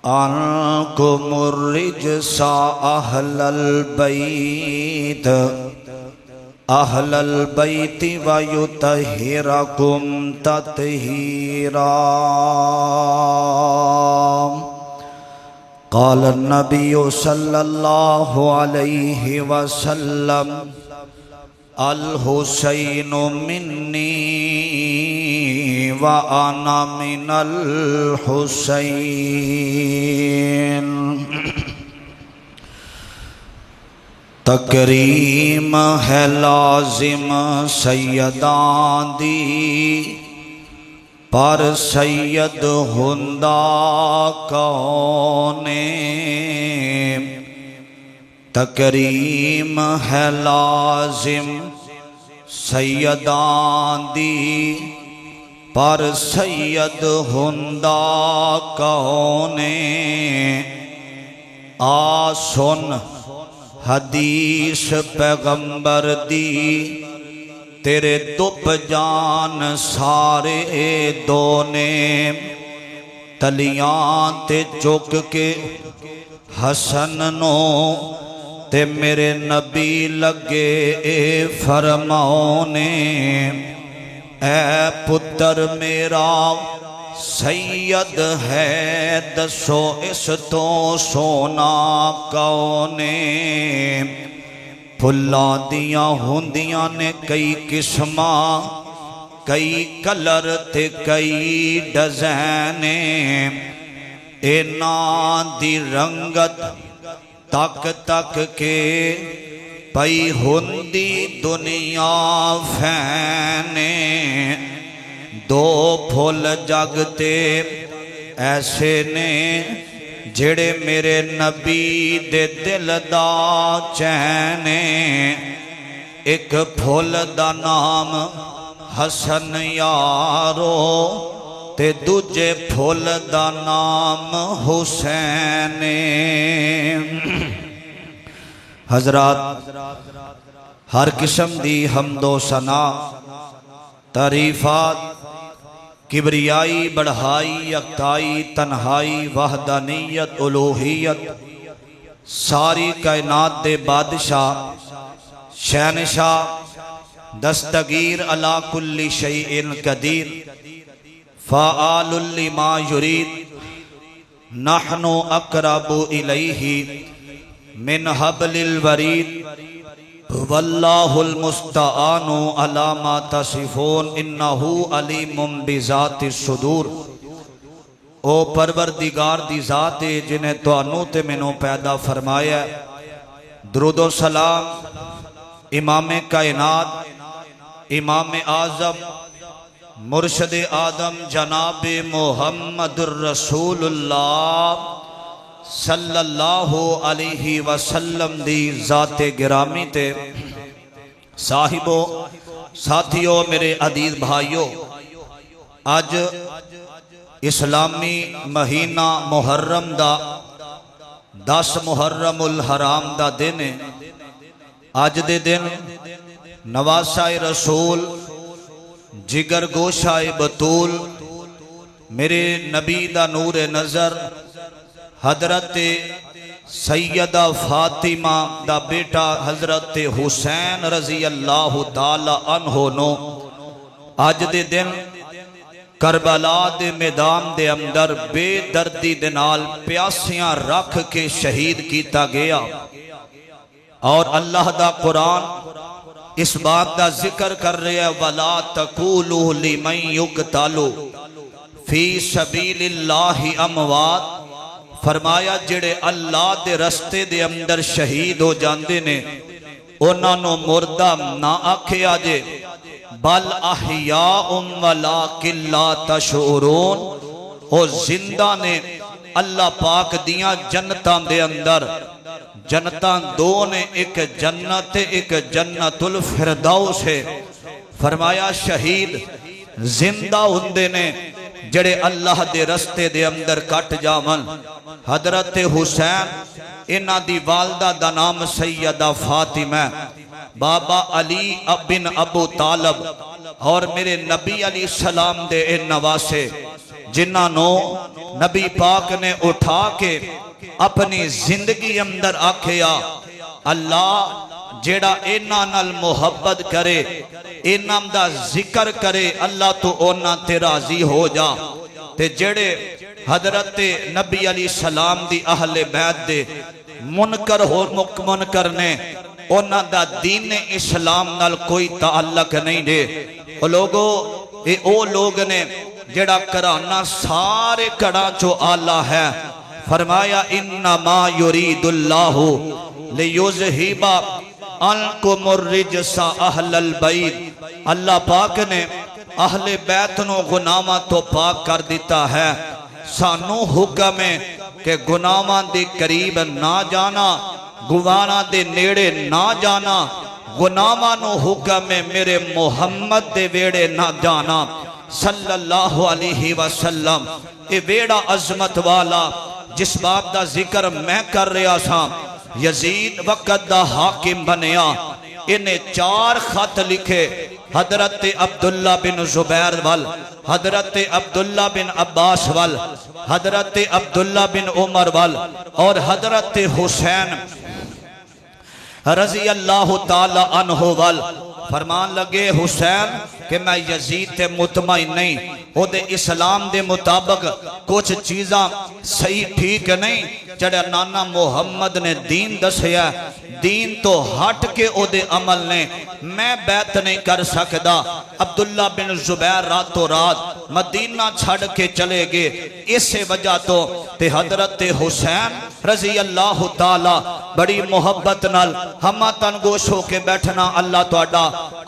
عنكم الرجس أهل البيت ويطهركم تطهيرا. قال النبي صلى الله عليه وسلم الحسين مني وأنا من الحسين. تکریم ہے لازم سیداں دی، پر سید ہندا کونے. تکریم ہے لازم سیداں دی، پر سید ہندا کونے. آ سن حدیث پیغمبر دی، تیرے دب جان سارے دونے. تلیاں تے چک کے حسن نو تے میرے نبی لگے فرماؤنے. اے پتر میرا سید ہے، دسو اس تو سونا کونے. پھلاں دیاں ہوندیاں نے کئی قسماں، کئی کلر تے کئی ڈیزائن. انہاں دی رنگت تک تک کے پئی ہوندی دنیا فینے. دو پھول جگتے ایسے نے جڑے میرے نبی دے دل دا چینے. ایک پھول دا نام حسن یارو، تے دوجے پھول دا نام حسین. حضرات، ہر قسم دی حمد و ثنا، تعریفات، کبریائی، بڑھائی، یکتائی، تنہائی، وحدانیت، الوہیت، ساری کائنات دے بادشاہ، شہنشاہ، دستگیر علی کل شیء قدیر، فعال لما یرید. نحن اقرب الیہ من حبل الورید، واللہ المستعان علی ما تصفون، انہ علیم بذات الصدور. او پروردگار دی ذات ہے جنہیں توانو تے منو پیدا فرمایا. درود و سلام امام کائنات، امام اعظم، مرشد آدم جناب محمد الرسول اللہ صلی اللہ علیہ وسلم دی ذات گرامی تے. صاحبو، ساتھیو، میرے عزیز بھائیو، آج اسلامی مہینہ محرم دا 10 محرم الحرام دا دن ہے. آج دے دن نواسہ رسول، جگر گوشائے بطول، میرے نبی دا نور نظر حضرت سیدہ فاطمہ دا بیٹا حضرت حسین رضی اللہ تعالی عنہ نو آج دے دن کربلا دے میدان دے اندر بے دردی دے نال پیاسیاں رکھ کے شہید کیتا گیا. اور اللہ دا قرآن اس بات دا ذکر کر رہے ہیں، وَلَا تَقُولُوا لِمَنْ يُقْتَلُ فِي سَبِيلِ اللَّهِ أَمْوَاتٍ. فرمایا جڑے اللہ دے رستے دے اندر شہید ہو جاندے نے انہاں نو مردہ نہ آکھیا جے، بل احیاء ولیکن لا تشعرون. او زندہ نے اللہ پاک دیاں جنتاں دے اندر. جنتاں دو نے، ایک جنت ایک جنت الفردوس ہے. فرمایا شہید زندہ ہوندے نے جڑے اللہ دے رستے دے اندر کٹ جاون. حضرت حسین انہ دی والدہ دا نام سیدہ فاطمہ، بابا علی بن ابو طالب اور میرے نبی علیہ السلام دے نواسے جنہاں نو نبی پاک نے اٹھا کے اپنی زندگی اندر آکھیا اللہ جیڑا اینا نال محبت کرے اینا دا ذکر کرے اللہ تو اونا تے راضی ہو جا تے جیڑے حضرت نبی علیہ السلام دی اہل بیت دے منکر ہو منکر نے اونا دا دین اسلام نال کوئی تعلق نہیں دے او لوگو اے او لوگ نے جڑا کرانا سارے کڑا جو آلہ ہے فرمایا انما یرید اللہ لیذہب عنکم الرجس اہل البیت اللہ پاک نے اہل بیت نو گناہاں تو پاک کر دیتا ہے سانو حکم ہے کہ گناہاں دے قریب نہ جانا گناہاں دے نیڑے نہ جانا گناہاں نو حکم ہے میرے محمد دے ویڑے نہ جانا صلی اللہ علیہ وسلم اے ویڑا عظمت والا جس باب دا ذکر میں کر رہا سا یزید وقت دا حاکم بنیا انہیں 4 خط لکھے حضرت عبداللہ بن زبیر وال حضرت عبداللہ بن عباس وال حضرت عبداللہ بن عمر وال اور حضرت حسین رضی اللہ تعالی عنہ وال فرمان لگے حسین کہ میں یزید تے مطمئن نہیں او دے اسلام دے مطابق کچھ چیزاں صحیح ٹھیک نہیں جڑا نانا محمد نے دین دسیا دین تو ہٹ کے او دے عمل نے میں بیعت نہیں کر سکدا عبداللہ بن زبیر راتوں رات مدینہ چھڑ کے چلے گئے اس وجہ تو تے حضرت حسین رضی اللہ تعالی بڑی محبت نال ہمہ تنگوش ہو کے بیٹھنا اللہ توڑا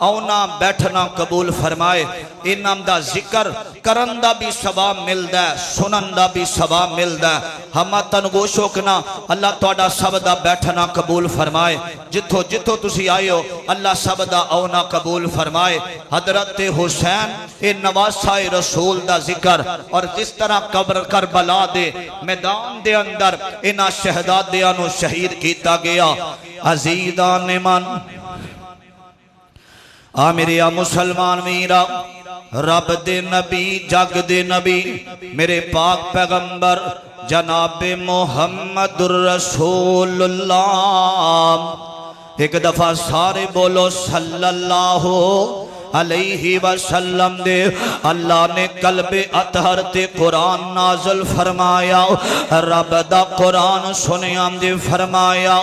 اونا بیٹھنا قبول فرمائے انام دا ذکر کرندہ بھی ثواب ملدا ہے سنندہ بھی ثواب ملدا ہے ہمہ تنگوش ہوکنا اللہ توڑا سب دا بیٹھنا قبول فرمائے جتھو جتھو تسی آئے ہو اللہ سب دا اونا قبول فرمائے حضرت حسین اے نواسہ رسول دا ذکر اور جس طرح قبر کربلا دے میدان دے اندر انہا شہداد دیانو شہید کیتا گیا عزیزان من آمیریا مسلمان میرا رب دے نبی جگ دے نبی میرے پاک پیغمبر جناب محمد الرسول اللہ ایک دفعہ سارے بولو صلی اللہ علیہ وسلم دے اللہ نے قلب اطہر تے قرآن نازل فرمایا رب دا قرآن سنیاں دے فرمایا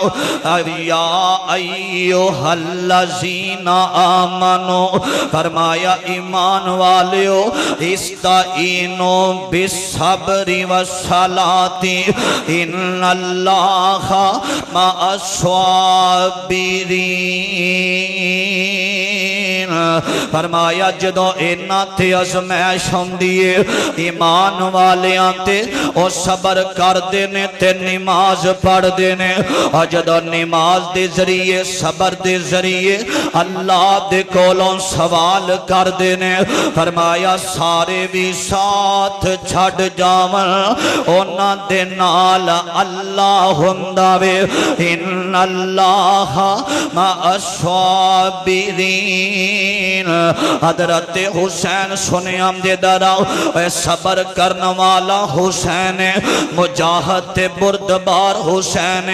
یا ایوہ الذین آمنو فرمایا ایمان والیو استعینو بالصبر والصلاۃ ان اللہ مع الصابرین فرمایا جدو اینا تے ازمائش ہوندیے ایمان والیاں تے او صبر کر دینے تے نماز پڑھ دینے اور جدو نماز دے ذریعے صبر دے ذریعے اللہ دے کولوں سوال کر دینے فرمایا سارے بھی ساتھ چھڑ جاون اونا دے نال اللہ ہنداوے ان اللہ مع الصابرین حضرت حسین سنیاں دے دراؤ اے صبر کرنا والا حسین مجاہد بردبار حسین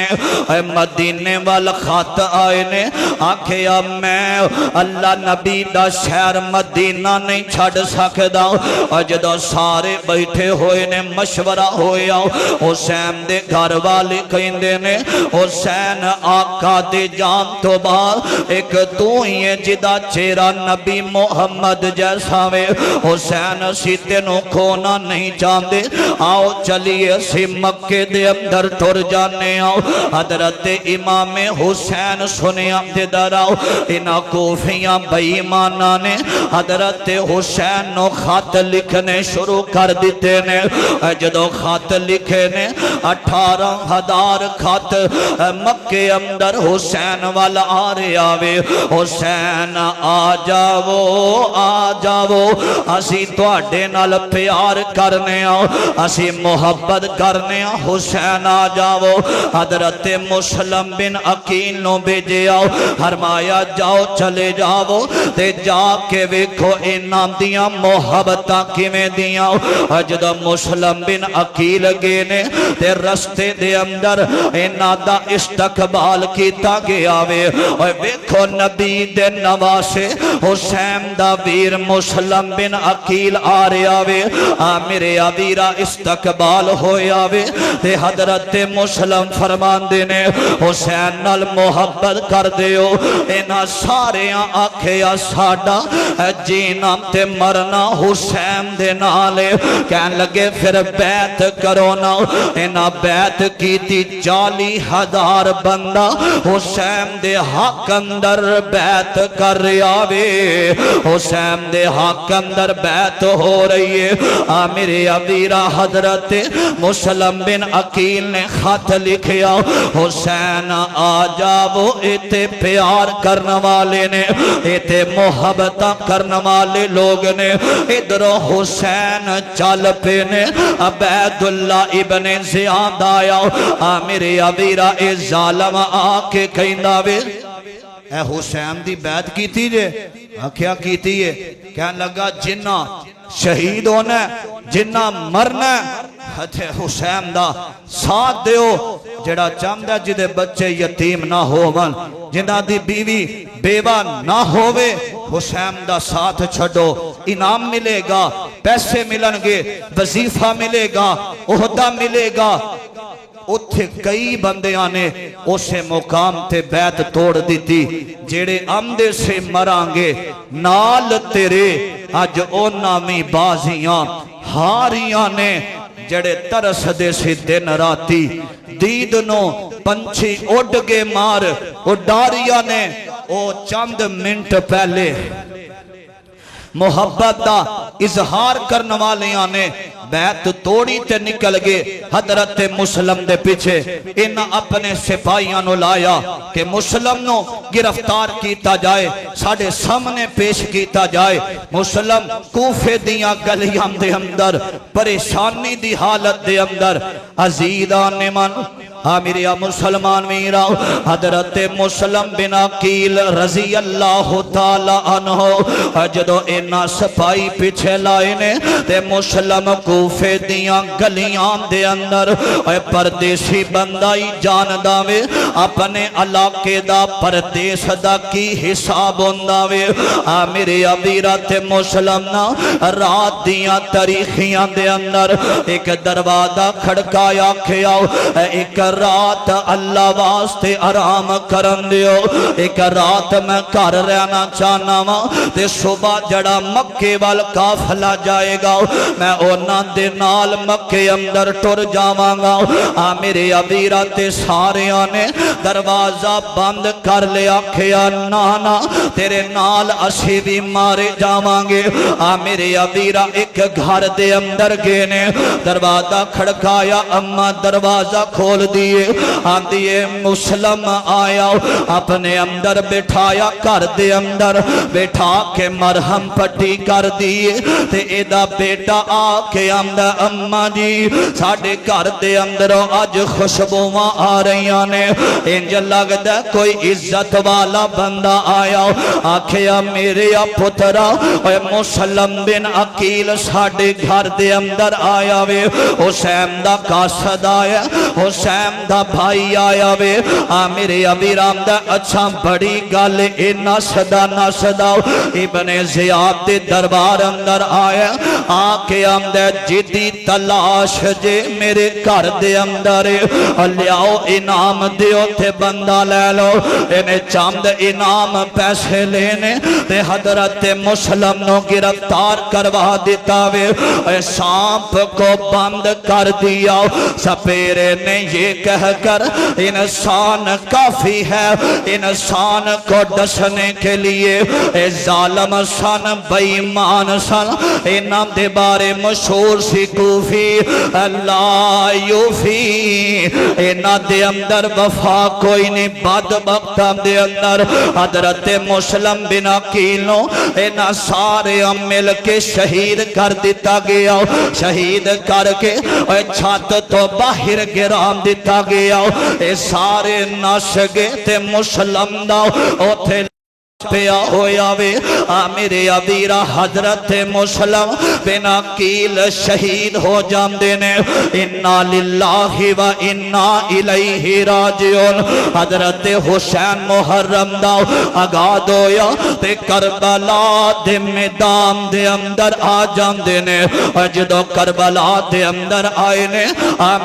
اے مدینے والا خط آئے نے آکھیا میں اللہ نبی دا شہر مدینہ نہیں چھڑ سکدا اور جدو سارے بیٹھے ہوئے نے مشورہ ہویا حسین دے گھر والے کہندے نے حسین آقا دے جان تو بعد ایک تو ہی جدا چیرا نبی محمد جیسا وے حسین سیتے نو کھونا نہیں چاندے آؤ چلیے سی مکے دے اندر ٹر جانے آؤ حضرت امام حسین سنیاں دے دراؤ انہا کوفیاں بیمانہ نے حضرت حسین نو خط لکھنے شروع کر دیتے نے جدو خط لکھے نے 18,000 خط مکے اندر حسین والا آ رہے آوے حسین آ جاؤ آ جاؤ اسی تواڈے نال پیار کرنے اسی محبت کرنے حسین آ جاؤ حضرت مسلم بن عقیل نو بھیجے آؤ فرمایا جاؤ چلے جاؤ تے جا کے ویکھو انہاں دیاں محبتاں کیویں دیاں جدوں مسلم بن عقیل گئے نے تے رستے دے اندر انہاں دا استقبال کیتا گیا وے اوے ویکھو نبی دے نواسے حسین دا ویر مسلم بن عقیل آ رہا وے میرے ابیرا استقبال ہویا وے تے حضرت مسلم فرماندے نے حسین نال محبت کر دیو انہاں سارے آکھیا ساڈا جینا تے مرنا حسین دے نالے کہن لگے پھر بیعت کرو نا انہاں بیعت کیتی 40,000 بندہ حسین دے حق اندر بیعت کر رہا وے حسین دے حق اندر بیعت ہو رہی ہے میرے ابیرا حضرت مسلم بن عقیل نے خط لکھیا حسین آ جاؤ ایتے پیار کرنے والے نے ایتے محبت کرنے والے لوگ نے ادھرو حسین چل پے نے عبید اللہ ابن زیاد آیا میرے ابیرا اے ظالم آ کے کہندا وے اے حسین دی بیعت کیتی جے کیا کیتی ہے کہنے لگا جنہ شہید ہونا جنہ مرنا حسین دا ساتھ دیو جڑا چاہندہ جدے بچے یتیم نہ ہوون جنہ دی بیوی بیوہ نہ ہووے حسین دا ساتھ چھڑو انعام ملے گا پیسے ملن گے وظیفہ ملے گا عہدہ ملے گا اتھے کئی بندیاں نے اسے مقام تے بیعت توڑ دیتی جیڑے آمدے سے مرانگے نال تیرے آج او نامی بازیاں ہاریاں نے جڑے ترس دے سے دن راتی دیدنو پنچھی اڑ گے مار اڈاریاں نے او چند منٹ پہلے محبت دا اظہار کرنے والیاں نے بیعت توڑی تے نکل گئے حضرت مسلم دے پیچھے ان اپنے سپاہیاں نو لایا کہ مسلم نو گرفتار کیتا جائے ساڑھے سامنے پیش کیتا جائے مسلم کوفے دیاں گلیاں دے اندر پریشانی دی حالت دے اندر عزیزان من میرے مسلمان میرا حضرت مسلم بن عقیل رضی اللہ تعالی عنہ جدو اینا سپائی پیچھے لائے نے تے مسلم کوفے دیاں گلیاں دے اندر پردیسی بندائی جان داوے اپنے علاقے دا پردیس دا کی حساب ہونداوے میرے ابیرات مسلم نا رات دیاں تاریخیاں دے اندر ایک دروازہ کھڑکایا کھیاؤ ایک رات اللہ واسطے آرام کرن دیو ایک رات میں کر رہنا چاہنا ہوں تے صبح جڑا مکے وال کافلہ جائے گا میں اونا دے نال مکے اندر ٹر جاواں گا میرے ابیرا تے سارے آنے دروازہ بند کر لیا کھیا نانا تیرے نال اسی بھی مارے جاواں گے میرے ابیرا ایک گھر دے اندر گینے دروازہ کھڑکایا اما دروازہ کھول دیئے آندیے مسلم آیا اپنے اندر بٹھایا کر دے اندر بٹھا کے مرہم پٹی کر دیئے تے ایدہ بیٹا آکے اندر اممہ جی ساڑھے کر دے اندر آج خوشبوہاں آ رہیاں نے انجل لگ دے کوئی عزت والا بندہ آیا آکھیا میرے پترہ مسلم بن عقیل ساڑھے گھر دے اندر آیا وے حسین دا قاصد آیا حسین دا بھائی آیا وے میرے ابیرام دا اچھا بڑی گل اینا صدا نہ صدا ابن زیاد دے دربار اندر آیا آکے آمدہ جدی تلاش جے میرے گھر دے اندر لیاؤ انعام دیو تے بندہ لے لو انہیں چاند انعام پیسے لینے تے حضرت مسلم نو گرفتار کروا دیتا وے سانپ کو بند کر دیا سپیرے نے یہ کہہ کر انسان کافی ہے انسان کو ڈسنے کے لیے ظالم سن بے ایمان سن انہاں دے بارے مشہور سی کوفی اللہ یوفی اینا دے اندر وفا کوئی نہیں بدبختاں دے اندر حضرت مسلم بن عقیلوں اینا سارے مل کے شہید کر دیتا گیا شہید کر کے چھت تو باہر گرام دیتا گیا اے سارے نش گئے تے مسلم دا اوتھے پیا ہویا وے میرے ابیرہ حضرت مسلم بن عقیل شہید ہو جاندے نے انا للہ و انا الیہ راجعون حضرت حسین محرم دا آغاز ہویا تے کربلا دے میدان دے اندر آ جاندے نے جدو کربلا دے اندر آئے نے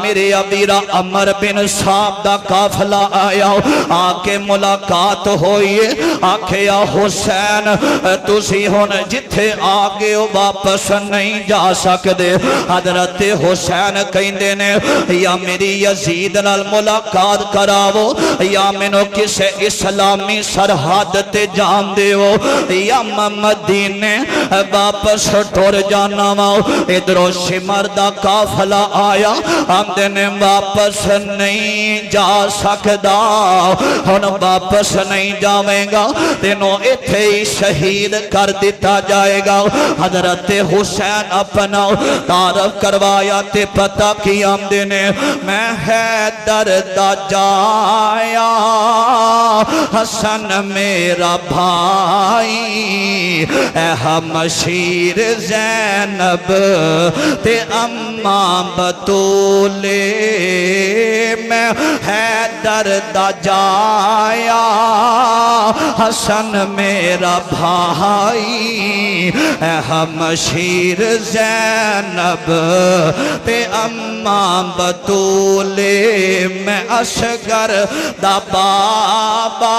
میرے ابیرہ عمر بن صاحب دا قافلہ آیا آ کے ملاقات ہوئیے آکھے یا حسین تسی ہون جتھے آگے واپس نہیں جا سکدے حضرت حسین کہندے نے یا میری یزید نال ملاقات کراو یا مینوں کسے اسلامی سرحد تے جان دیو یا مدینے واپس ٹر جانا وا ادھروں شمر دا قافلہ آیا آندے نے واپس نہیں جا سکدا ہن واپس نہیں جاویں گا تینوں ایتھے ہی شہید کر دیتا جائے گا حضرت حسین اپنا تعارف کروایا تے پتہ کی آمدے نے میں حیدر دا جایا حسن میرا بھائی اے ہمشیر زینب تے اماں بطولے میں حیدر دا جایا حسن میرا بھائی اے ہمشیر زینب تے اماں بطولے میں اصغر دا بابا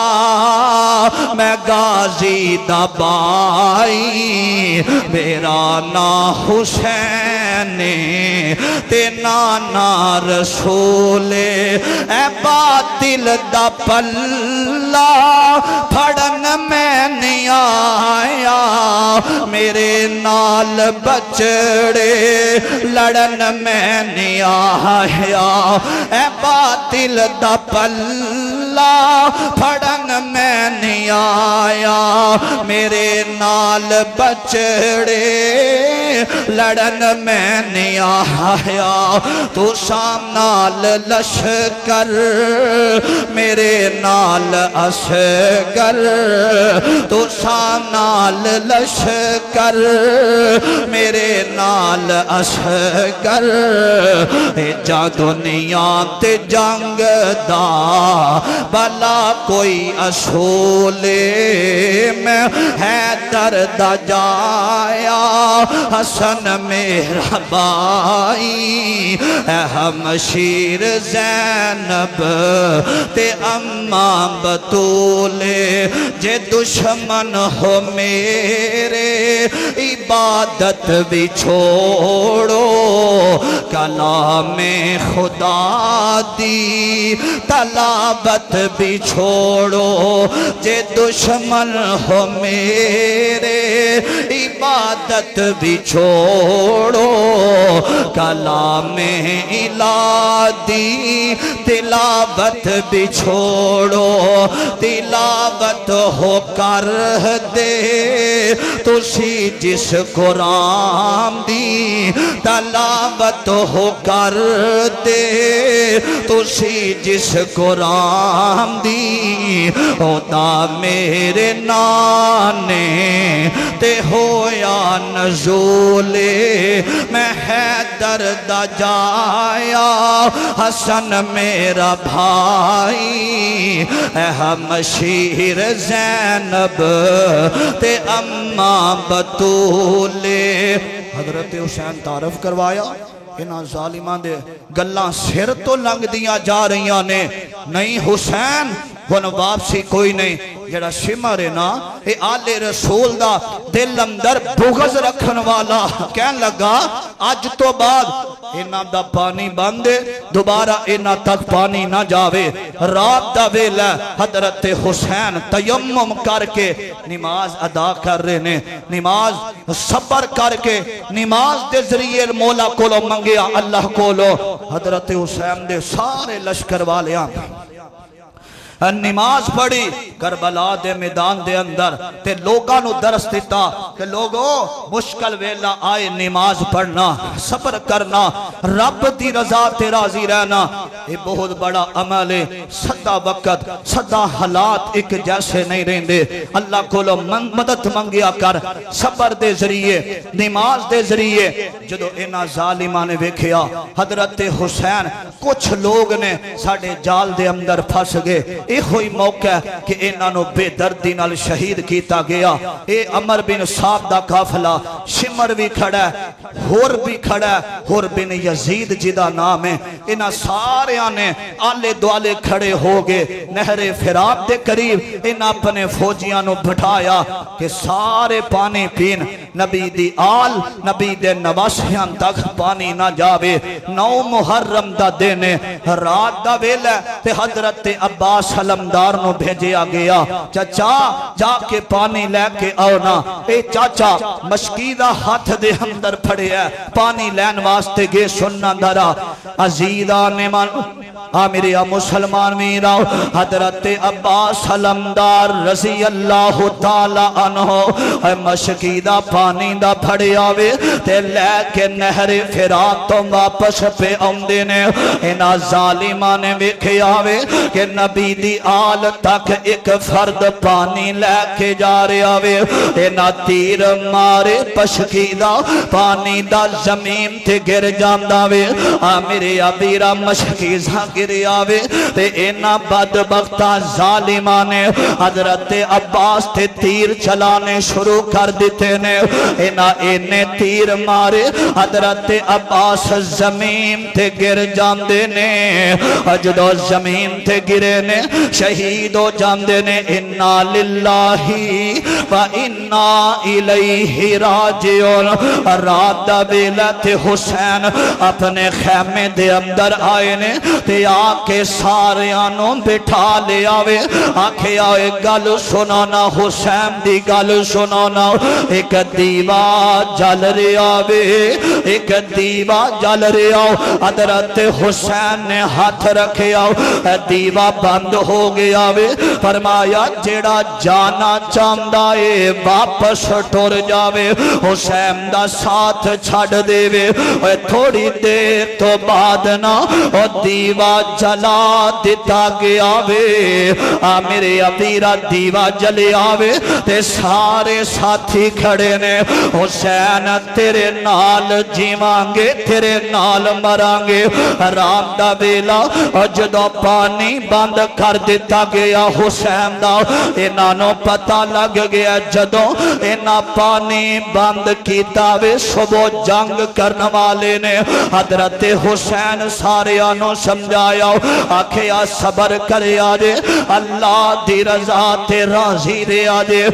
میں غازی دا بائی میرا نا حسین تے نانا رسول اے باطل دا پلہ پھڑن میں نہیں آیا میرے نال بچڑے لڑن میں نہیں آیا اے باطل دا پلہ پھڑن میں نہیں آیا میرے نال بچڑے لڑن میں نہیں آیا تو سامنال لشکر میرے نال اصغر تو سامنال لشکر میرے نال اصغر جا دنیا تے جنگ دا بلا کوئی اصول میں حیدر دا جایا حسن میرا بائی اے ہمشیر زینب تے اماں بطولے جے دشمن ہو میرے عبادت بھی چھوڑو کلام خدا دی تلاوت بھی چھوڑو جے دشمن ہو میرے عبادت بھی چھوڑو کلام الہ دی تلاوت بھی چھوڑو تلاوت ہو کر دے تسی جس قرآن دی تلاوت ہو کر دے تسی جس قرآن دی ہوتا میرے نانے تے ہویا نزول میں حیدر دا جایا حسن میرا بھائی اے ہمشیر زینب تے اماں بطولے حضرت حسین تعارف کروایا انہاں ظالمان دے گلاں سر تو لنگ دیاں جا رہیاں نے نہیں حسین ہن واپسی کوئی نہیں جڑا شمر ہے نا اے آل رسول دا دل اندر بغض رکھن والا کہن لگا آج تو بعد انہاں دا پانی بندے دوبارہ انہاں تک پانی نہ جاوے رات دا ویلا حضرت حسین تیمم کر کے نماز ادا کر رہے نے نماز صبر کر کے نماز دے ذریعے مولا کولو منگیا اللہ کولو حضرت حسین دے سارے لشکر والیاں نماز پڑھی کربلا دے میدان دے اندر تے لوگاں نو درس دیتا کہ لوگو مشکل ویلا آئے نماز پڑھنا صبر کرنا رب دی رضا تے راضی رہنا یہ بہت بڑا عمل ہے سدا وقت سدا حالات ایک جیسے نہیں رہندے اللہ کو لو مدد منگیا کر صبر دے ذریعے نماز دے ذریعے جدو اینا ظالمہ نے ویکھیا حضرت حسین کچھ لوگ نے ساڑھے جال دے اندر پھنس گئے اے ہوئی موقع کہ انہوں بے دردی نال شہید کیتا گیا اے عمر بن صاحب دا قافلہ شمر بھی کھڑا ہے ہور بھی کھڑا ہے ہور بن یزید جدا نام ہے انہاں سارے آنے آلے دوالے کھڑے ہو گئے نہر فرات دے قریب انہاں اپنے فوجیاں نو بٹھایا کہ سارے پانی پین نبی دی آل نبی دے نواسیاں تک پانی نہ جاوے 9 محرم دا دینے رات دا ویلے تے حضرت عباس علمدار نو بھیجیا گیا چچا جا کے پانی لے کے آؤ نا اے چاچا مشکیدہ ہاتھ دے اندر پھڑے ہے پانی لین واسطے گے سننا درا عزیزان من آمریہ مسلمان میراؤ حضرت عباس علمدار رضی اللہ تعالی عنہ اے مشکیدہ پانی دا پھڑے آوے تے لے کے نہر فرات تو واپس پہ آمدے نے انہا ظالمہ نے ویکھے آوے کہ نبی دی آل تک ایک فرد پانی لے کے جا رہے آوے انہا تیر مارے پشکیدہ پانی دا زمین تے گر جانداوے آمیرے ابیرہ مشکیزہ گرے آوے تے انہا بدبختہ ظالمہ نے حضرت عباس تے تیر چلانے شروع کر دیتے نے انہیں تیر مارے حضرت عباس زمین تے گر جاندے نے جدو زمین تے گرے نے شہید ہو جاندے نے انا للہ و انا الیہ راجعون رات دا ویلا تے حسین اپنے خیمے دے اندر آئے نے تے آکے سارے آنوں بٹھا لے آوے آکھے آئے گل سنانا حسین دی گل سنانا ایک دیوا جل رہے آوے ایک دیوا جل رہے آو حضرت حسین نے ہاتھ رکھے آو دیوا بند ہو گیا وے فرمایا جیڑا جانا چاندائے واپس ٹور جاوے حسین دا ساتھ چھڑ دے وے تھوڑی دیر تو بعد نا دیوا جلا دیتا گیا وے میرے ابیرہ دیوا جلے آوے تے سارے ساتھی کھڑے نے حسین تیرے نال جیوانگے تیرے نال مرانگے رات دا ویلا جدو پانی بند کر دیتا گیا حسین دا انہوں پتہ لگ گیا جدو انہاں پانی بند کیتا وے صبح جنگ کرنے والے نے حضرت حسین سارے آنوں سمجھایا آکھیا صبر کرے آجے اللہ دی رضا تے راضی رے آجے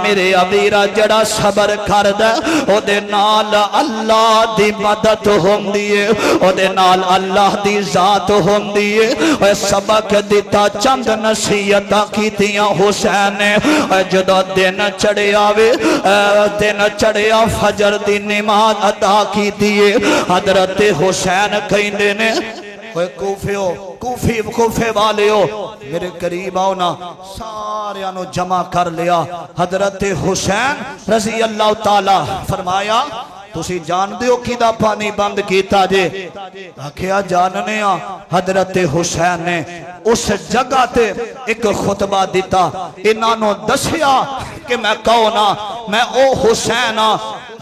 میرے ابیرہ جڑا صبر کر دے او دے نال اللہ دی مدد ہوں دیئے او دے نال اللہ دی ذات ہوں دیئے اے سبق دیتا چند نصیحتاں کیتیاں حسین نے جدو دن چڑھے آوے دن چڑھے آ فجر دی نماز ادا کی دیئے حضرت حسین کہندے نے کوفے والے ہو میرے قریب آؤ نا سارے آنو جمع کر لیا حضرت حسین رضی اللہ تعالی فرمایا تسی جان دیو کی دا پانی بند کیتا جے آکھیا جاننے حضرت حسین نے اس جگہ تے ایک خطبہ دیتا انہوں دسیا کہ میں کونا میں او حسین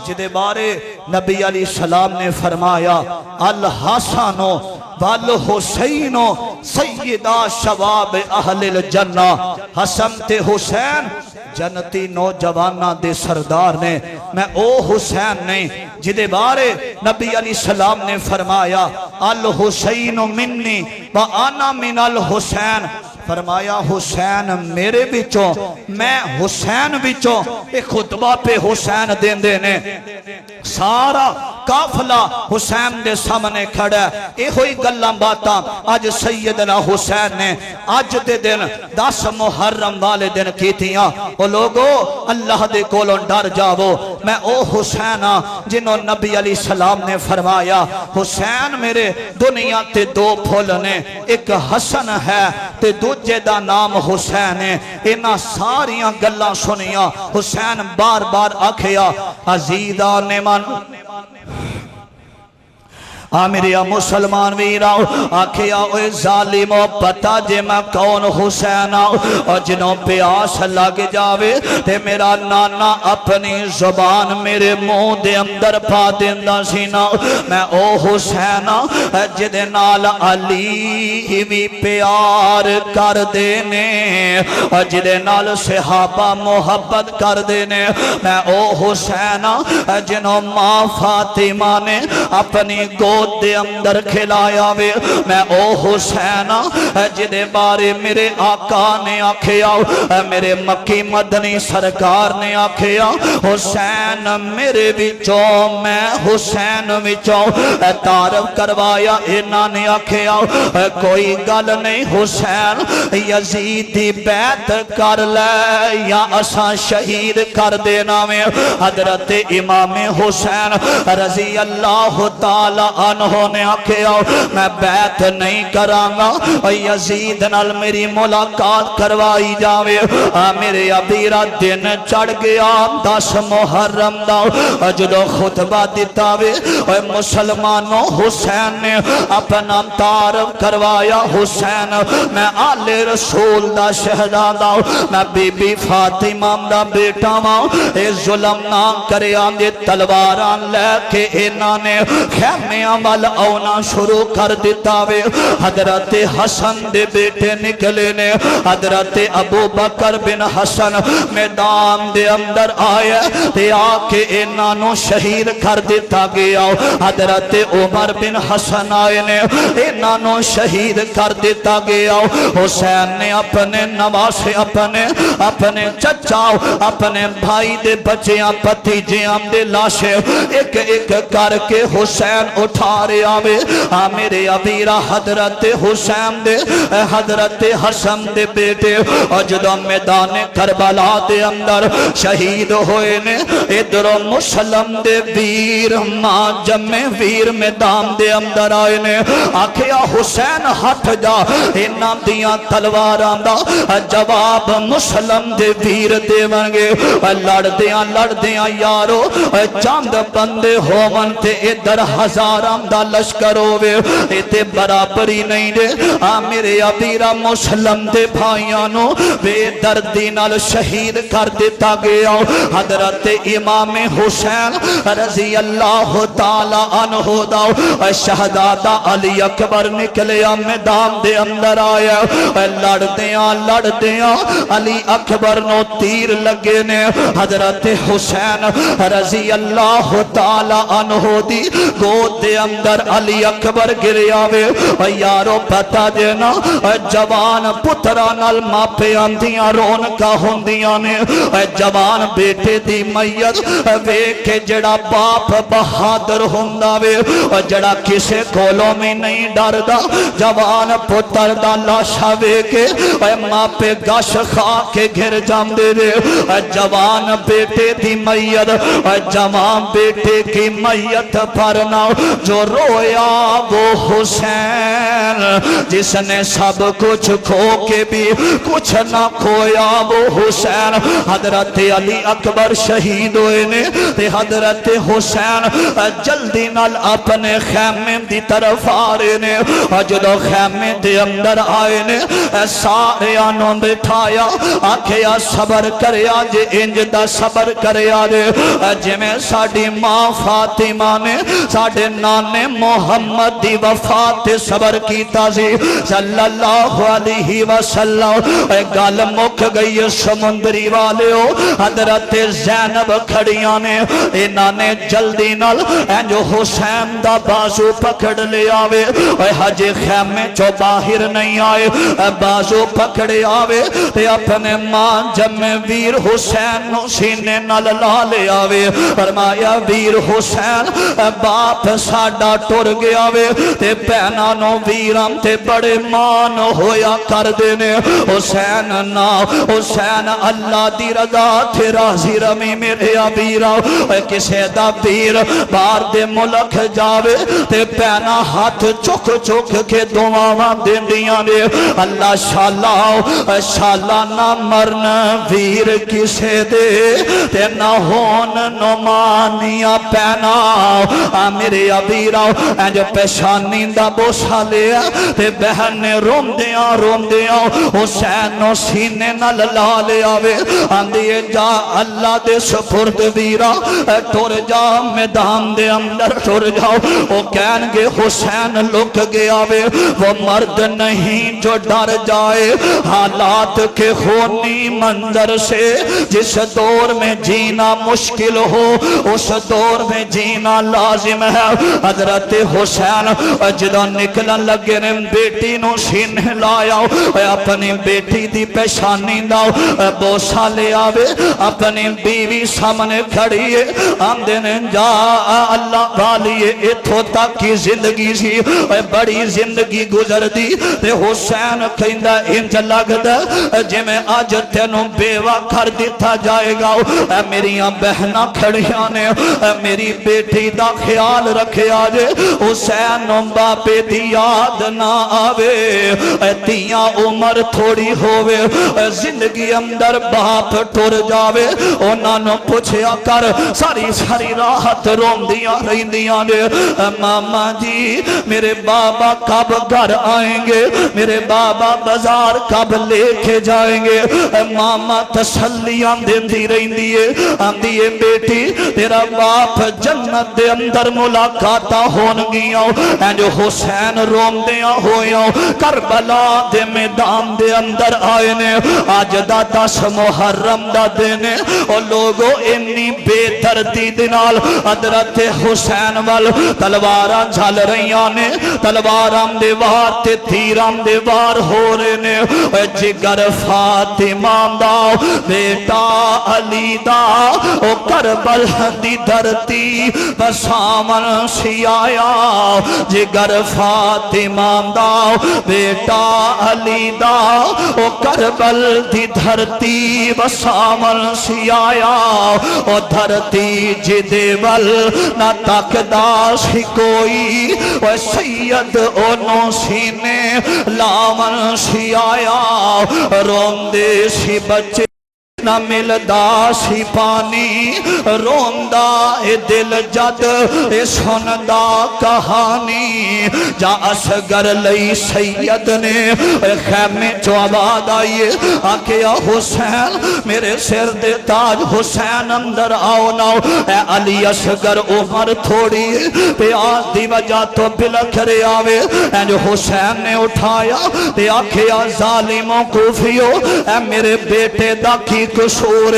جدے بارے نبی علیہ السلام نے فرمایا الحسنو والحسینو سیدہ شباب اہل الجنہ حسن تے حسین جنتی نوجوانہ دے سردار نے میں او حسین نہیں جدے بارے نبی علیہ السلام نے فرمایا الحسین منی وانا من الحسین فرمایا حسین میرے بچوں میں حسین بچوں ایک خطبہ پہ حسین دین دینے سارا قافلہ حسین دے سامنے کھڑا ہے. یہ ہوئی گلاں باتاں اج سیدنا حسین نے اج دے دن 10 محرم والے دن کیتیاں. او لوگو اللہ دے کولوں ڈر جاؤ. میں او حسین ہاں جنہوں نبی علیہ السلام نے فرمایا حسین میرے دنیا تے 2 پھول نے, ایک حسن ہے تے دوجے دا نام حسین ہے. انہاں ساریاں گلاں سنیاں حسین بار بار آکھیا عزیزان من میرے مسلمان ویراؤ آکھیا اوے ظالمو پتہ جے میں کون حسین آؤ. اور جنہوں پیاس لگ جاوے تے میرا نانا اپنی زبان میرے منہ دے اندر پا دیندہ سینا. میں او حسین جدے نال علی بھی پیار کر دینے, اور جدے نال صحابہ محبت کر دینے. میں او حسین جنہوں ماں فاطمہ نے اپنی گود دے اندر کھلایا وے. میں او حسین جدے بارے میرے آقا نے آکھیا, میرے مکی مدنی سرکار نے آکھیا حسین میرے وچوں میں حسین وچوں تعارف کروایا. انہاں نے آکھیا کوئی گل نہیں حسین یزید دی بیعت کر لے یا اساں شہید کر دینا میں. حضرت امام حسین رضی اللہ تعالی عنہ نے آکھیا میں بیعت نہیں کرانگا, یزید نال میری ملاقات کروائی جاوے. میرے ابیرہ دن چڑھ گیا 10 محرم دا, جدو خطبہ دیتا وے مسلمانوں حسین نے اپنا تعارف کروایا. حسین میں آل رسول دا شہزادہ, میں بی بی فاطمہ دا بیٹا ہاں. اے ظلم نہ کرے آندے تلواران لے کے انہاں نے خیمیاں وال اونا شروع کر دیتا وے. حضرت حسن دے بیٹے نکلے نے, حضرت ابو بکر بن حسن میدان دے اندر آیا تے آکے انہاں نو شہید کر دیتا گیا. حضرت عمر بن حسن آئے نے, انہاں نو شہید کر دیتا گیا. حسین نے اپنے نواسے اپنے چچاؤ اپنے بھائی دے بچیاں پتیجیاں دے لاشے ایک ایک کر کے حسین اٹھا رہے آوے. میرے ابیرہ حضرت حسین دے حضرت حسن دے بیٹے جدو میدان کربلا دے اندر شہید ہوئے نے, ادھر مسلم دے ویر ماں جمع ویر میدان دے اندر آئے نے. آکھیا حسین ہٹ جا, انہاں دیاں تلواراں دا جواب مسلم دے ویر دے ونگے. لڑ دیاں یارو چاند بندے ہوون تے ادھر ہزاراں دا لشکر ہوئے, تے برابری نہیں دے. میرے ابیرہ مسلم دے بھائیانو بے دردی نال شہید کر دیتا گیا. حضرت امام حسین رضی اللہ تعالی عنہ دا شہزادہ علی اکبر نکلیا میدان دے اندر آیا. لڑ دیاں علی اکبر نو تیر لگے نے. حضرت حسین رضی اللہ تعالی عنہ دی گود دے اندر علی اکبر گریا وے. یارو پتا دینا جوان پترانال ماپے آندیاں رونکا ہوندیاں نے. جوان بیٹے دی میت وے کے جڑا باپ بہادر ہوندا وے, جڑا کسے کولوں میں نہیں ڈردا. جوان پتر دا لاشا وے کے ماپے گش خا کے گھر جاندے وے. جوان بیٹے دی میت جوان بیٹے کی میت پرنا جو رویا وہ حسین جس نے سب کچھ کھو کے بھی کچھ نہ کھویا وہ حسین. حضرت علی اکبر شہید ہوئے نے تے حضرت حسین جلدی نال اپنے خیمے دی طرف آ رہے نے. جدو خیمے دے اندر آئے نے سارے آنوں بٹھایا, آکھیا صبر کریا جے انج دا صبر کریا جے جے میں ساڑی ماں فاطمہ نے ساڑے نانا نے محمد دی وفات صبر کیتا سی صلی اللہ علیہ وسلم اے گل مک گئی سمندری والے ہو حضرت زینب کھڑیاں نے انہاں نے جلدی نال جو حسین دا بازو پکڑ لے آوے اے حجی خیمے چو باہر نہیں آئے بازو پکڑے آوے تے اپنے ماں جمع ویر حسین نو سینے نال لا لے آوے فرمایا ویر حسین باپ ساڈا ٹر گیا وے تے بہناں نو ویرام تے بڑے مان ہویا کر دینے حسین نا حسین اللہ دی رضا تے راضی رمی میرے ویرا کسے دا ویر باہر دے ملک جاوے تے بہناں ہاتھ چک چک کے دعاواں دیندیاں نے اللہ شالا نہ مرن ویر کسے دے تے نہ ہون نمانیاں پہنا میرے ویرا جو پیشانی دا بوسا لیا تے بہن نے روم دیاں حسین نو سینے نال لا لیا وے آندھئے جا اللہ دے سپرد ویرا ٹر جا میدان دے اندر ٹر جاؤ وہ کہن گے حسین لک گیا وے وہ مرد نہیں جو ڈر جائے حالات کے خونی منظر سے جس دور میں جینا مشکل ہو اس دور میں جینا لازم ہے حضرت حسین جدو نکلن لگے نے بیٹی نو سینے لایا اپنی بیٹی دی پیشانی دا بوسا لے آوے اپنی بیوی سامنے کھڑی ہے آمدے نے جا اللہ والی اتھو تک کی زندگی سی بڑی زندگی گزر دی تے حسین کہندا انج لگدا جے میں آج تینوں بیوہ کر دیتا جائے گا میریاں بہناں کھڑیاں نے میری بیٹی دا خیال رکھے آجے حسین باپے دی یاد نہ آوے تیاں عمر تھوڑی ہووے زندگی اندر باپ ٹر جاوے انہاں نو پوچھیا کر ساری راحت روم دیا رہندیاں نے ماما جی میرے بابا کب گھر آئیں گے میرے بابا بازار کب لے کے جائیں گے ماما تسلیاں دیندی رہندی ہے آندی ہے بیٹی تیرا باپ جنت دے اندر ملاقاتاں ہون گیاں جو حسین روم دیاں ہویاں کربلا دے میدان دے اندر آئے نے آج دا 10 محرم دا دینے اور لوگوں انی بے دردی دنال حضرت حسین وال تلواراں جھل رہیاں نے تلواراں دے وار تے تیراں دے وار ہو رہے نے جگر فاطمہ دا بیٹا علی دا او کربل دی دھرتی بسامن سی آیا جگر فاطمہ دا بیٹا علی دا او کربل دی دھرتی بسامن سی آیا او دھرتی جدے ول نہ تکدا سی کوئی او سید اونوں سینے لامن سی آیا روندے سی بچے نہ ملدا سی پانی روندا اے دل جد اے سندا کہانی جا اصغر لئی سید نے خیمے چو آباد آئیے آکیا حسین میرے سر دے تاج حسین اندر آؤ ناؤ اے علی اصغر عمر تھوڑی پیاس دی وجہ تو بلکھ رے آوے اے جو حسین نے اٹھایا تے آکیا ظالموں کوفیو اے میرے بیٹے دا کی قصور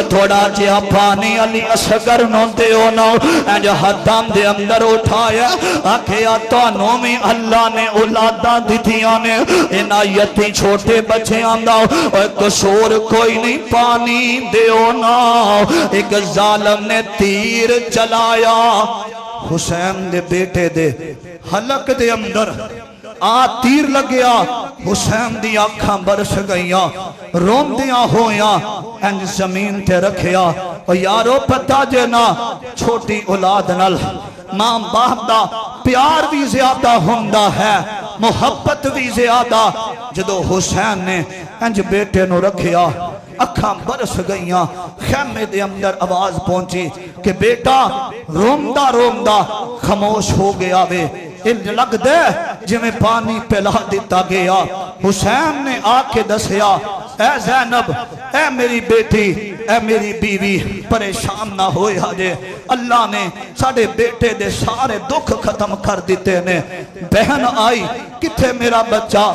تھوڑا جہاں پانی علی اصغر نو دیو نو جو حدام دے اندر اٹھایا آکھیا توانوں میں اللہ نے اولادہ دیتیاں نے ان آیتی چھوٹے بچے آنداؤ قصور کوئی نہیں پانی دیو نو ایک ظالم نے تیر چلایا حسین دے بیٹے دے حلق دے اندر تیر لگیا حسین دی آنکھاں برس گئیاں روم دیاں ہویاں انج زمین تے رکھیا اور یارو پتہ جنا چھوٹی اولاد نل ماں باپ دا پیار بھی زیادہ ہوندا ہے محبت بھی زیادہ جدو حسین نے انج بیٹے نو رکھیا اکھاں برس گئیاں خیمے دے اندر آواز پہنچی کہ بیٹا رومدہ خاموش ہو گیا وے انج لگ دے جی میں پانی پلا دیتا گیا حسین نے آ کے دسیا اے زینب اے میری بیٹی اے میری بیوی پریشان نہ ہویا جے، اللہ نے ساڑے بیٹے دے سارے دکھ ختم کر دیتے نے۔ بہن آئی کتھے میرا بچہ،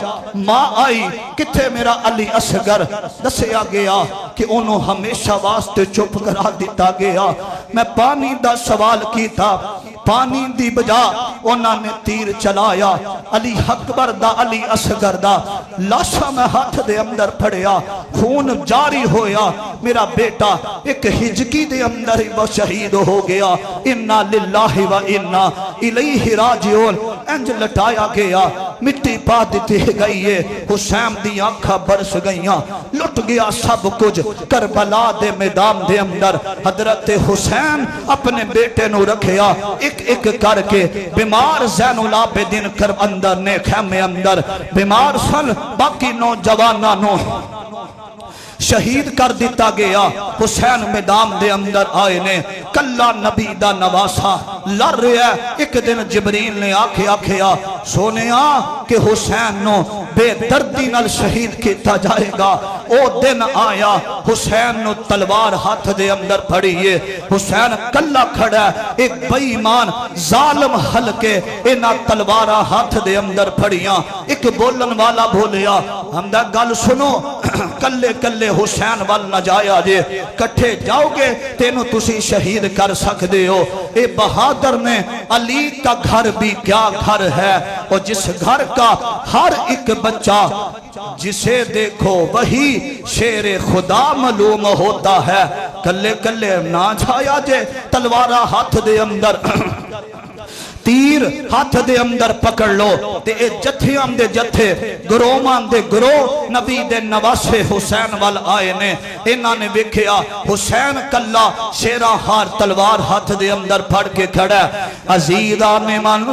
ماں آئی کتھے میرا علی اصغر، دسیا گیا کہ انہوں ہمیشہ واسطے چپ کرا دیتا گیا۔ میں پانی دا سوال کیتا، پانی دی بجا انہوں نے تیر چلایا، علی اکبر دا علی اصغر دا لاشا میں ہاتھ دے اندر پھڑیا، خون جاری ہویا، میرا بیٹا ایک ہجکی دے اندر ہی وہ شہید ہو گیا۔ انا للہ و انا الیہ راجعون، انج لٹایا گیا، مٹی پا دیتی گئی ہے، حسین دی آنکھاں برس گئیاں، لٹ گیا سب کچھ کربلا دے میدان دے اندر۔ حضرت حسین اپنے بیٹے نو رکھیا، ایک ایک کر کے بیمار زین العابدین کر اندر نے خیمے اندر بیمار سن، باقی نوجوانوں شہید کر دیتا گیا۔ حسین میدان دے اندر آئے نے، کلا نبی دا نواسا لڑ رہا ہے۔ ایک دن جبریل نے آکھیا سونیا کہ حسین نو بے دردی نال شہید کیتا جائے گا۔ او دن آیا، حسین نو تلوار ہاتھ دے اندر پھڑیے، حسین کلا کھڑا ہے، ایک بے ایمان ظالم ہلکے اینا تلوارہ ہاتھ دے اندر پھڑیاں۔ ایک بولن والا بولیا، ہمدہ گل سنو، کلے کلے حسین وال نہ جایا جے، کٹھے جاؤ گے تینوں تسی شہید کر سکتے ہو۔ اے بہادر نے علی کا گھر بھی کیا گھر ہے، اور جس گھر کا ہر ایک بچہ جسے دیکھو وہی شیر خدا معلوم ہوتا ہے۔ کلے کلے نہ جایا جے، تلوارہ ہاتھ دے اندر تیر ہاتھ دے اندر پکڑ لو، تے اے جتھیاں دے جتھے گروہاں دے گروہ نبی دے نواسے حسین وال آئے نے۔ انہاں نے ویکھیا حسین کلا شیرہ ہار تلوار ہاتھ دے اندر پھڑ کے کھڑا ہے۔ عزیزان من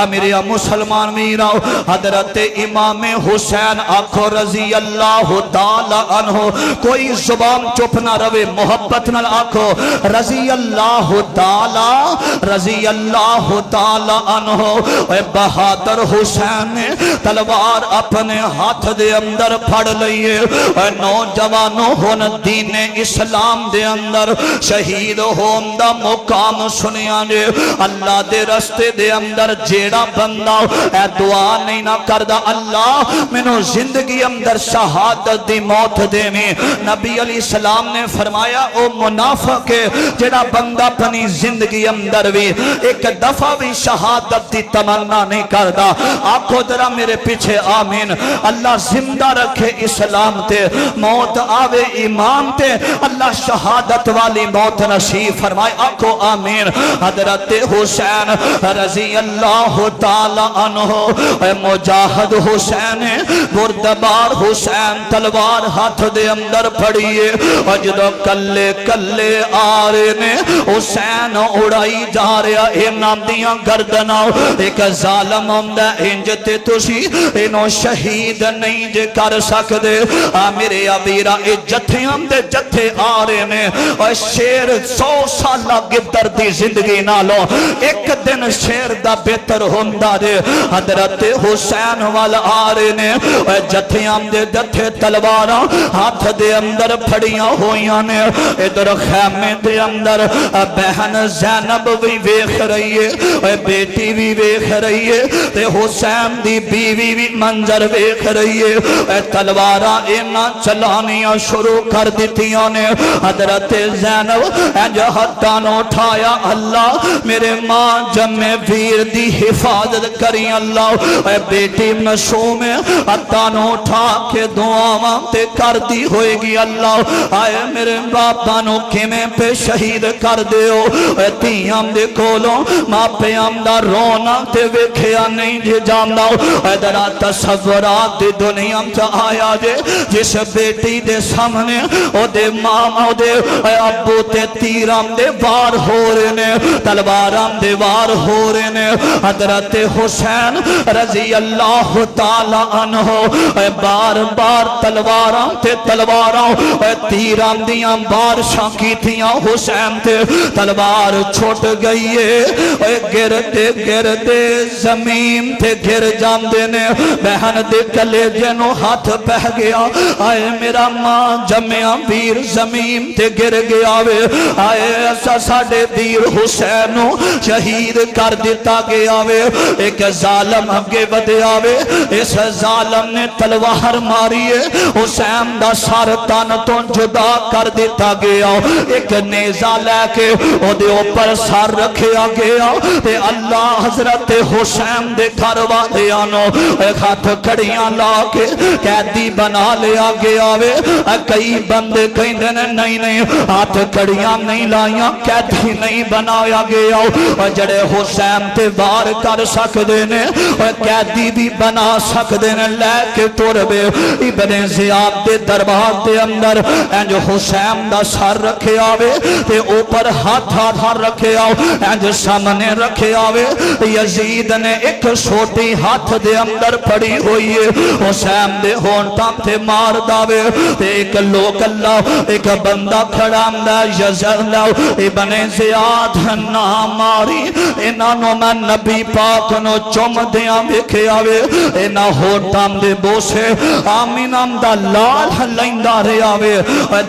میرے مسلمان میراؤ، حضرت امام حسین آکھو رضی اللہ تعالی عنہ، کوئی زبان چپ نہ روے، محبت نہ آکھو رضی اللہ تعالی رضی اللہ تعالی عنہ۔ اے بہادر حسین نے تلوار اپنے ہاتھ دے اندر پھڑ لئیے۔ اے نوجوانوں ہن دین اسلام دے اندر شہید ہون دا مقام سنیا نے۔ اللہ دے رستے دے اندر جیڑا بندہ اے دعا نہیں نہ کردہ اللہ منو زندگی اندر شہادت دی موت دے میں، نبی علیہ السلام نے فرمایا او منافق جیڑا بندہ اپنی زندگی اندر بھی ایک دفعہ بھی شہادت دی تمنا نہیں کردہ۔ آنکھو درہ میرے پیچھے آمین۔ اللہ زندہ رکھے اسلام تے، موت آوے ایمان تے، اللہ شہادت والی موت نصیب فرمائے، آنکھو آمین۔ حضرت حسین رضی اللہ تعالی عنہ، اے مجاہد حسین بردبار حسین تلوار ہاتھ دے اندر پھڑیے، اجدو کلے کلے آرے نے حسین اڑائی جا رہا اینا دیاں گردناؤ۔ ایک ظالم اندہ انجتے تسی انہوں شہید نہیں جے کر سکتے۔ میرے ابیرہ اے جتھے اندے جتھے آرے نے، اے شیر 100 سالہ گدر دی زندگی نہ لو، ایک دن شیر دا بہتر ہوندہ دے۔ حضرت حسین وال آرے نے جتھیاں دے جتھے تلوارا ہاتھ دے اندر پھڑیاں ہویاں نے۔ ادھر خیمے دے اندر بہن زینب بھی ویکھ رہی ہے، بیٹی بھی ویکھ رہی ہے، تے حسین دی بیوی بھی منظر ویکھ رہی ہے۔ تلوارا اینا چلانیاں شروع کر دیتیاں نے۔ حضرت زینب ہتھاں نوں اٹھایا، اللہ میرے ماں جمع ویر دی حفاظت کری اللہ۔ اے بیٹی نشوم ہتھاں نوں اٹھا کے دعاواں تے کر دی ہوئے گی اللہ۔ آئے میرے باپاں نوں کیویں پہ شہید کر دیو۔ اے تیاں دے کولوں ماں پیاں دا رونا تے ویکھیا نہیں جے جاندا۔ اے درا تصورات دی دنیا چ آیا جے جس بیٹی دے سامنے او دے ماں او دے ابو تے تیراں دے وار ہو رہے نے، تلواراں دے وار ہو رہے نے۔ حضرت حسین رضی اللہ تعالی عنہ بار بار تلواراں تے تلواراں تیراں دیاں بارشاں کیتیاں حسین تے تلوار چھوٹ گئی ہے گردے گردے زمین تے گر جاندے نے بہن دے کلیجے نو ہاتھ پہ گیا آئے میرا ماں جمعہ ویر زمین تے گر گیا وے آئے ایسا ساڑے ویر حسینو شہید کر دیتا گیا وے ایک ظالم اگے بدیا وے اس ظالم نے تلوار ماری ہے حسین دا سر تن تو جدا کر دیتا گیا ایک نیزہ لے کے او دے اوپر سر رکھیا گیا تے اللہ حضرت حسین دے گھر والے آنو ایک ہاتھ کھڑیاں لا کے قیدی بنا لیا گیا وے کئی بندے کہیں دینے نہیں ہاتھ کھڑیاں نہیں لائیاں قیدی نہیں بنایا گیا جڑے حسین تے وار کر سک دینے قیدی بھی بنا سک دینے لے کے تربے ابن زیاد دے دربار دے اندر انج حسین دا سر رکھے آوے تے اوپر ہاتھ رکھے آو انج سامنے رکھے آوے یزید نے ایک چھوٹی ہاتھ دے اندر پڑی ہوئی ہے حسین دے ہونٹاں تے مار داوے تے ایک لوگ اللہ ایک بندہ کھڑا اندہ یزد ابن زیاد نہ ماری انہوں میں نبی پاک نو چوم دیاں بکھے آوے انہ ہونٹاں دے بوسے آمین دا لال لیندہ رہے آوے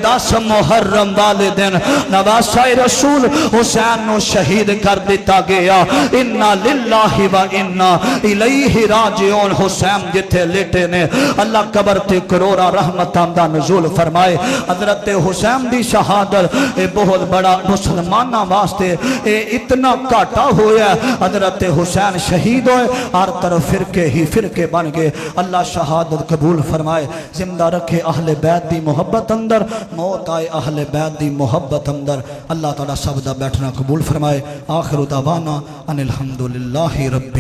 10 محرم والے دن نواسہ رسول حسین نو شہید کر دیتا گیا انا للہ و انا الیہ راجعون حسین جتھے لیٹے نے اللہ قبر تے کروڑا رحمتاں دا نزول فرمائے حضرت حسین دی شہادت بہت بڑا مسلمانہ واسطے اتنا کاٹا ہویا حضرت حسین شہید ہوئے ہر طرف فرقے ہی فرقے بن گئے اللہ شہادت قبول فرمائے زندہ رکھے اہل بیت دی محبت اندر موت آئے اہل بیت دی محبت اندر اللہ تعالیٰ سب دا بیٹھنا قبول فرمائے آخر دعوانا ان الحمدللہ رب